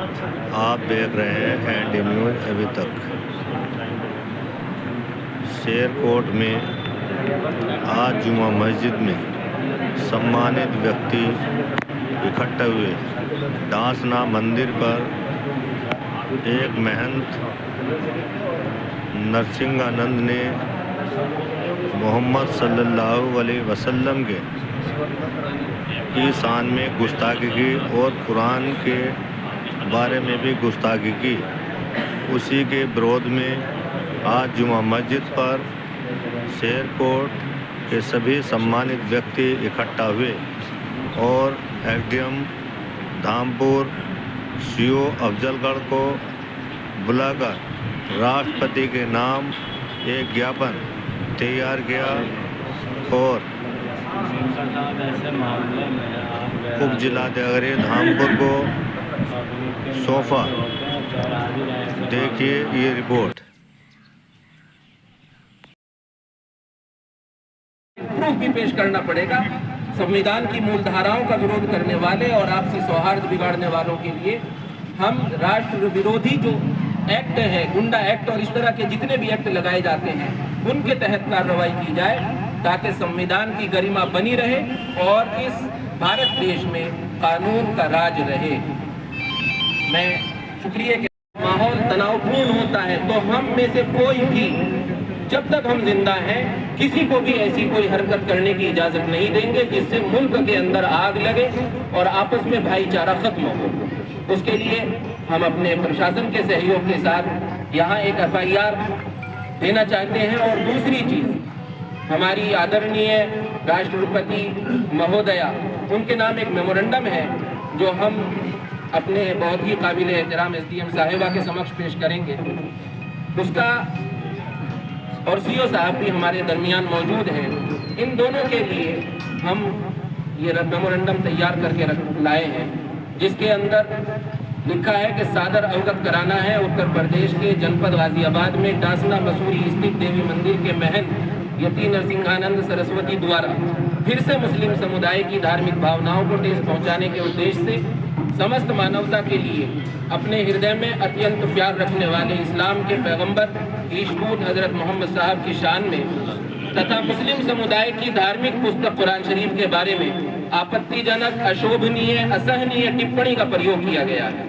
आप देख रहे हैं एनडी न्यूज़। अभी तक शेरकोट में आज जुमा मस्जिद में सम्मानित व्यक्ति इकट्ठे हुए। दासना मंदिर पर एक महंत नरसिंहानंद ने मोहम्मद सल्लल्लाहु अलैहि वसल्लम के की शान में गुस्ताखी की और कुरान के बारे में भी गुस्ताखी की। उसी के विरोध में आज जुमा मस्जिद पर शेरकोट के सभी सम्मानित व्यक्ति इकट्ठा हुए और एसडीएम धामपुर सीओ अफजलगढ़ को बुलाकर राष्ट्रपति के नाम एक ज्ञापन तैयार किया और उप जिलाधिकारी धामपुर को सौंपा। देखिए ये रिपोर्ट। प्रूफ भी पेश करना पड़ेगा। संविधान की मूल धाराओं का विरोध करने वाले और आपसी सौहार्द बिगाड़ने वालों के लिए हम राष्ट्र विरोधी जो एक्ट है, गुंडा एक्ट और इस तरह के जितने भी एक्ट लगाए जाते हैं उनके तहत कार्रवाई की जाए ताकि संविधान की गरिमा बनी रहे और इस भारत देश में कानून का राज रहे। मैं शुक्रिया के माहौल तनावपूर्ण होता है तो हम में से कोई भी जब तक हम जिंदा हैं किसी को भी ऐसी कोई हरकत करने की इजाजत नहीं देंगे जिससे मुल्क के अंदर आग लगे और आपस में भाईचारा खत्म हो। उसके लिए हम अपने प्रशासन के सहयोग के साथ यहाँ एक FIR देना चाहते हैं। और दूसरी चीज, हमारी आदरणीय राष्ट्रपति महोदया उनके नाम एक मेमोरेंडम है जो हम अपने बहुत ही काबिल एहतराम SDM साहिबा के समक्ष पेश करेंगे। उसका और CO साहब भी हमारे दरमियान मौजूद हैं। इन दोनों के लिए हम ये मेमोरेंडम तैयार करके लाए हैं जिसके अंदर लिखा है कि सादर अवगत कराना है उत्तर प्रदेश के जनपद गाजियाबाद में डासना मसूरी स्थित देवी मंदिर के महंत यति नरसिंहानंद सरस्वती द्वारा फिर से मुस्लिम समुदाय की धार्मिक भावनाओं को ठेस पहुंचाने के उद्देश्य से समस्त मानवता के लिए अपने हृदय में अत्यंत प्यार रखने वाले इस्लाम के पैगंबर ईशूद हजरत मोहम्मद साहब की शान में तथा मुस्लिम समुदाय की धार्मिक पुस्तक कुरान शरीफ के बारे में आपत्तिजनक, अशोभनीय, असहनीय टिप्पणी का प्रयोग किया गया है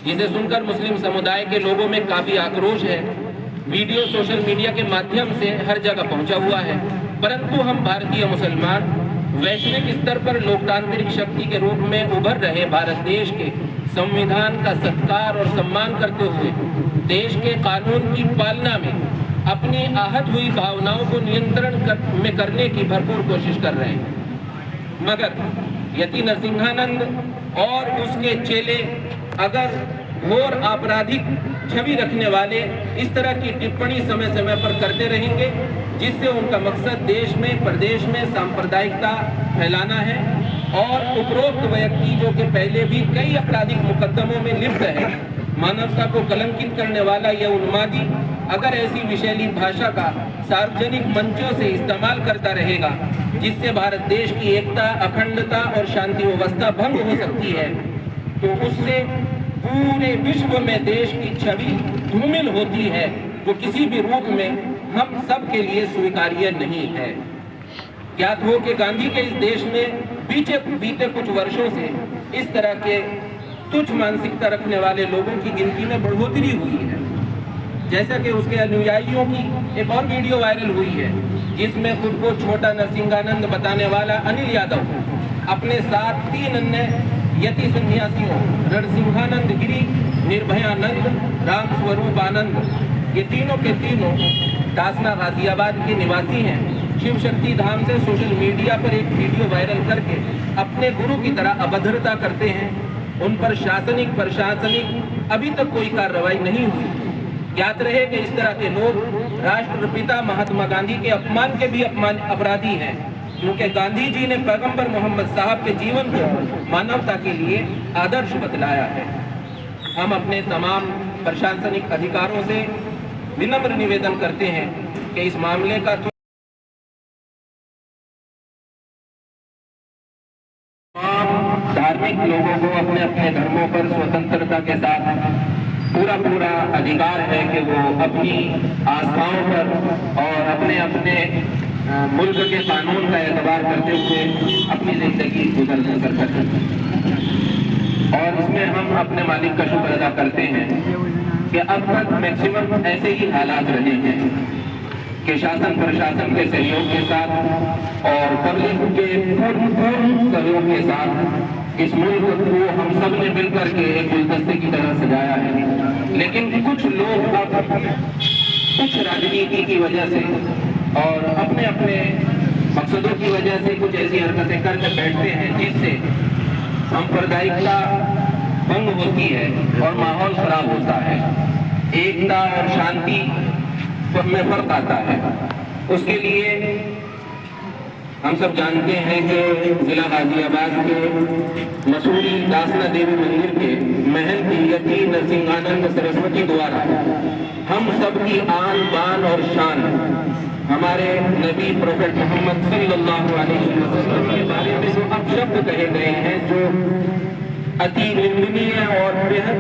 जिसे सुनकर मुस्लिम समुदाय के लोगों में काफी आक्रोश है। वीडियो सोशल मीडिया के माध्यम से हर जगह पहुंचा हुआ है, परंतु हम भारतीय मुसलमान वैश्विक स्तर पर लोकतांत्रिक शक्ति के रूप में उभर रहे भारत देश के संविधान का सत्कार और सम्मान करते हुए देश के कानून की पालना में अपनी आहत हुई भावनाओं को नियंत्रण में करने की भरपूर कोशिश कर रहे हैं। मगर यति नरसिंहानंद और उसके चेले अगर घोर आपराधिक छवि रखने वाले इस तरह की टिप्पणी समय समय पर करते रहेंगे जिससे उनका मकसद देश में प्रदेश में सांप्रदायिकता फैलाना है और उपरोक्त व्यक्ति जो कि पहले भी कई आपराधिक मुकदमों में लिप्त है, मानवता को कलंकित करने वाला यह उन्मादी अगर ऐसी विषैली भाषा का सार्वजनिक मंचों से इस्तेमाल करता रहेगा जिससे भारत देश की एकता, अखंडता और शांति व्यवस्था भंग हो सकती है तो उससे पूरे विश्व में देश की छवि धूमिल होती है जो किसी भी रूप में हम सब के लिए स्वीकार्य नहीं है। ज्ञात हो कि गांधी के इस देश में बीते कुछ वर्षों से इस तरह के तुच्छ मानसिकता रखने वाले लोगों की गिनती में बढ़ोतरी हुई है। जैसा कि उसके अनुयायियों की एक और वीडियो वायरल हुई है जिसमें खुद को छोटा नरसिंहानंद बताने वाला अनिल यादव अपने साथ 3 अन्य यति सन्यासियों नरसिंहानंद गिरी, निर्भयानंद, राम स्वरूप आनंद, ये तीनों के तीनों दासना गाजियाबाद के निवासी हैं। शिव शक्ति धाम से सोशल मीडिया पर एक वीडियो वायरल करके अपने गुरु की तरह अभद्रता करते हैं। उन पर शासनिक प्रशासनिक अभी तक कोई कार्रवाई नहीं हुई। ज्ञात रहे कि इस तरह के लोग राष्ट्रपिता महात्मा गांधी के अपमान के भी अपराधी हैं क्योंकि गांधी जी ने पैगंबर मोहम्मद साहब के जीवन को मानवता के लिए आदर्श बतलाया है। हम अपने तमाम प्रशासनिक अधिकारों से विनम्र निवेदन करते हैं कि इस मामले का तमाम धार्मिक लोगों को अपने अपने धर्मों पर स्वतंत्रता के साथ पूरा अधिकार है कि वो अपनी आस्थाओं पर और अपने अपने मुल्क के कानून का एतबार करते हुए अपनी जिंदगी बसर करें। और इसमें हम अपने मालिक का शुक्र अदा करते हैं कि अब तक मैक्सिमम ऐसे ही हालात रहे हैं कि शासन प्रशासन के सहयोग के साथ और पब्लिक के पूर्ण सहयोग के साथ इस मुल्क को हम सब ने मिलकर के एक गुलदस्ते की तरह सजाया है। लेकिन कुछ लोग अब कुछ राजनीति की वजह से और अपने अपने मकसदों की वजह से कुछ ऐसी हरकतें करके बैठते हैं जिससे सांप्रदायिकता भंग होती है और माहौल खराब होता है, एकता और शांति में फर्क आता है। उसके लिए हम सब जानते हैं कि जिला गाजियाबाद के मसूरी दासना देवी मंदिर के महल की यति नरसिंहानंद सरस्वती द्वारा हम सब की आन बान और शान हमारे नबी प्रोफेट मोहम्मद सल्लल्लाहु अलैहि वसल्लम के बारे में जो अपशब्द कहे गए हैं, जो अति निंदनीय और बेहद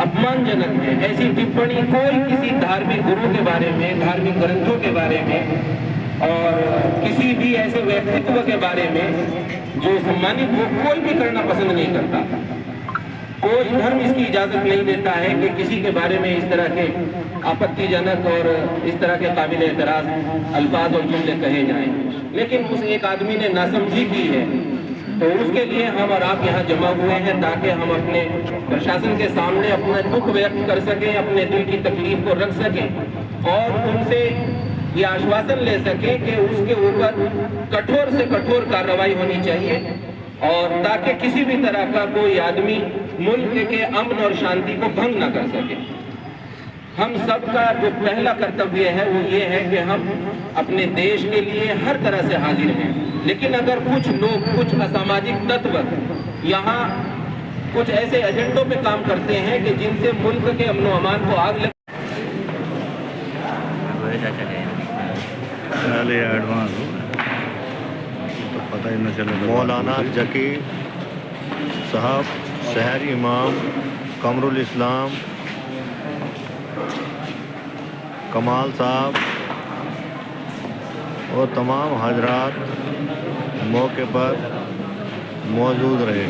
अपमानजनक है, ऐसी टिप्पणी कोई किसी धार्मिक गुरु के बारे में, धार्मिक ग्रंथों के बारे में और किसी भी ऐसे व्यक्तित्व के बारे में जो सम्मानित हो, कोई भी करना पसंद नहीं करता। कोई धर्म इसकी इजाजत नहीं देता है कि किसी के बारे में इस तरह के आपत्तिजनक और इस तरह के काबिल एतराज अल्फाज और जुमले कहे जाएं। लेकिन उस एक आदमी ने नासमझी की है, तो उसके लिए हम और आप यहाँ जमा हुए हैं ताकि हम अपने प्रशासन के सामने अपना दुख व्यक्त कर सकें, अपने दिल की तकलीफ को रख सकें और उनसे ये आश्वासन ले सकें कि उसके ऊपर कठोर से कठोर कार्रवाई होनी चाहिए और ताकि किसी भी तरह का कोई आदमी मुल्क के अमन और शांति को भंग न कर सके। हम सबका जो पहला कर्तव्य है वो ये है कि हम अपने देश के लिए हर तरह से हाजिर हैं, लेकिन अगर कुछ लोग, कुछ असामाजिक तत्व यहाँ कुछ ऐसे एजेंडों पे काम करते हैं कि जिनसे मुल्क के अमन व अमान को आग लग एडवांस तो पता ही न चले। मौलाना जकी साहब, शहर इमाम कमरुल इस्लाम, कमाल साहब और तमाम हजरात मौके पर मौजूद रहे।